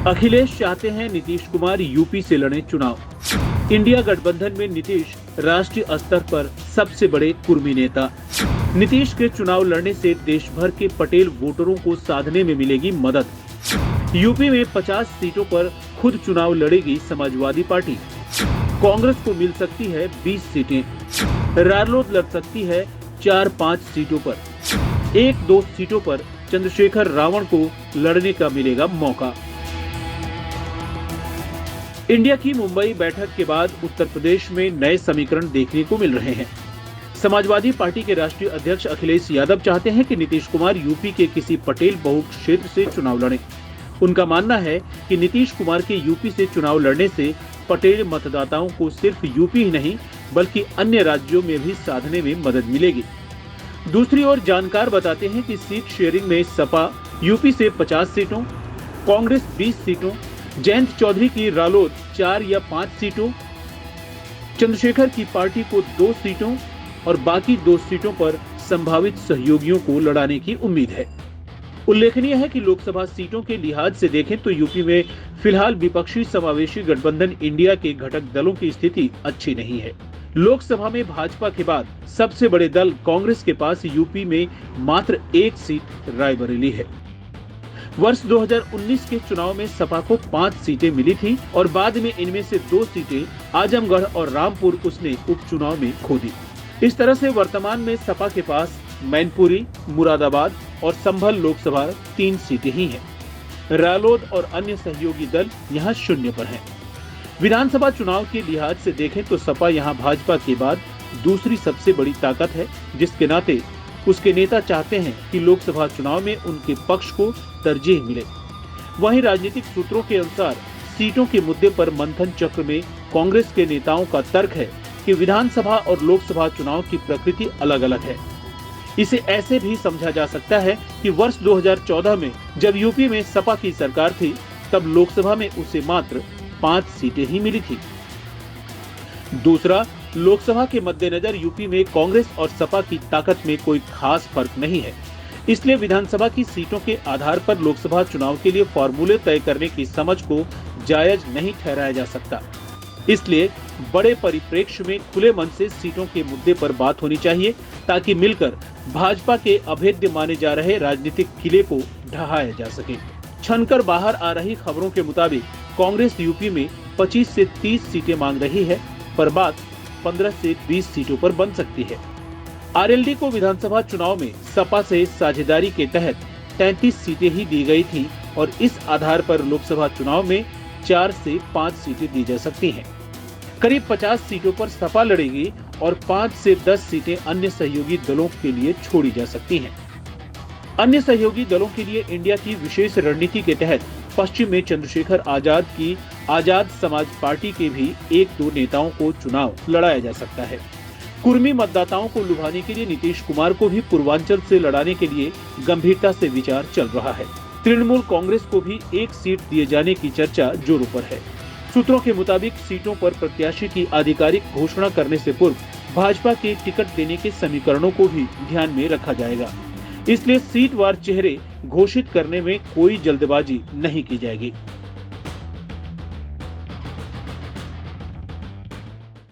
अखिलेश चाहते हैं नीतीश कुमार यूपी से लड़े चुनाव। इंडिया गठबंधन में नीतीश राष्ट्रीय स्तर पर सबसे बड़े कुर्मी नेता। नीतीश के चुनाव लड़ने से देश भर के पटेल वोटरों को साधने में मिलेगी मदद। यूपी में 50 सीटों पर खुद चुनाव लड़ेगी समाजवादी पार्टी। कांग्रेस को मिल सकती है 20 सीटें। रालोद लड़ सकती है 4-5 सीटों पर। 1-2 सीटों पर चंद्रशेखर रावण को लड़ने का मिलेगा मौका। इंडिया की मुंबई बैठक के बाद उत्तर प्रदेश में नए समीकरण देखने को मिल रहे हैं। समाजवादी पार्टी के राष्ट्रीय अध्यक्ष अखिलेश यादव चाहते हैं कि नीतीश कुमार यूपी के किसी पटेल बहुल क्षेत्र से चुनाव लड़ें। उनका मानना है कि नीतीश कुमार के यूपी से चुनाव लड़ने से पटेल मतदाताओं को सिर्फ यूपी ही नहीं बल्कि अन्य राज्यों में भी साधने में मदद मिलेगी। दूसरी ओर जानकार बताते हैं कि सीट शेयरिंग में सपा यूपी से 50 सीटों, कांग्रेस 20 सीटों, जयंत चौधरी की रालोद 4 या 5 सीटों, चंद्रशेखर की पार्टी को 2 सीटों और बाकी 2 सीटों पर संभावित सहयोगियों को लड़ाने की उम्मीद है। उल्लेखनीय है कि लोकसभा सीटों के लिहाज से देखें तो यूपी में फिलहाल विपक्षी समावेशी गठबंधन इंडिया के घटक दलों की स्थिति अच्छी नहीं है। लोकसभा में भाजपा के बाद सबसे बड़े दल कांग्रेस के पास यूपी में मात्र 1 सीट रायबरेली है। वर्ष 2019 के चुनाव में सपा को 5 सीटें मिली थी और बाद में इनमें से 2 सीटें आजमगढ़ और रामपुर उसने उपचुनाव में खो दी। इस तरह से वर्तमान में सपा के पास मैनपुरी, मुरादाबाद और संभल लोकसभा 3 सीटें ही हैं। रालोद और अन्य सहयोगी दल यहां शून्य पर हैं। विधानसभा चुनाव के लिहाज से देखें तो सपा यहां भाजपा के बाद दूसरी सबसे बड़ी ताकत है, जिसके नाते उसके नेता चाहते हैं कि लोकसभा चुनाव में उनके पक्ष को तरजीह मिले। वहीं राजनीतिक सूत्रों के अनुसार सीटों के मुद्दे पर मंथन चक्र में कांग्रेस के नेताओं का तर्क है कि विधानसभा और लोकसभा चुनाव की प्रकृति अलग अलग है। इसे ऐसे भी समझा जा सकता है कि वर्ष 2014 में जब यूपी में सपा की सरकार थी तब लोकसभा में उसे मात्र 5 सीटें ही मिली थी। दूसरा, लोकसभा के मद्देनजर यूपी में कांग्रेस और सपा की ताकत में कोई खास फर्क नहीं है, इसलिए विधानसभा की सीटों के आधार पर लोकसभा चुनाव के लिए फॉर्मूले तय करने की समझ को जायज नहीं ठहराया जा सकता। इसलिए बड़े परिप्रेक्ष्य में खुले मन से सीटों के मुद्दे पर बात होनी चाहिए ताकि मिलकर भाजपा के अभेद्य माने जा रहे राजनीतिक किले को ढहाया जा सके। छनकर बाहर आ रही खबरों के मुताबिक कांग्रेस यूपी में 25 से 30 सीटें मांग रही है, पर बात 15 से 20 सीटों पर बन सकती है। आरएलडी को विधानसभा चुनाव में सपा से साझेदारी के तहत 33 सीटें ही दी गई थी और इस आधार पर लोकसभा चुनाव में 4 से 5 सीटें दी जा सकती हैं। करीब 50 सीटों पर सपा लड़ेगी और 5 से 10 सीटें अन्य सहयोगी दलों के लिए छोड़ी जा सकती हैं। अन्य सहयोगी दलों के लिए इंडिया की विशेष रणनीति के तहत पश्चिम में चंद्रशेखर आजाद की आजाद समाज पार्टी के भी 1-2 नेताओं को चुनाव लड़ाया जा सकता है। कुर्मी मतदाताओं को लुभाने के लिए नीतीश कुमार को भी पूर्वांचल से लड़ाने के लिए गंभीरता से विचार चल रहा है। तृणमूल कांग्रेस को भी 1 सीट दिए जाने की चर्चा जोरों पर है। सूत्रों के मुताबिक सीटों पर प्रत्याशी की आधिकारिक घोषणा करने से पूर्व भाजपा के टिकट देने के समीकरणों को भी ध्यान में रखा जाएगा, इसलिए सीटवार चेहरे घोषित करने में कोई जल्दबाजी नहीं की जाएगी।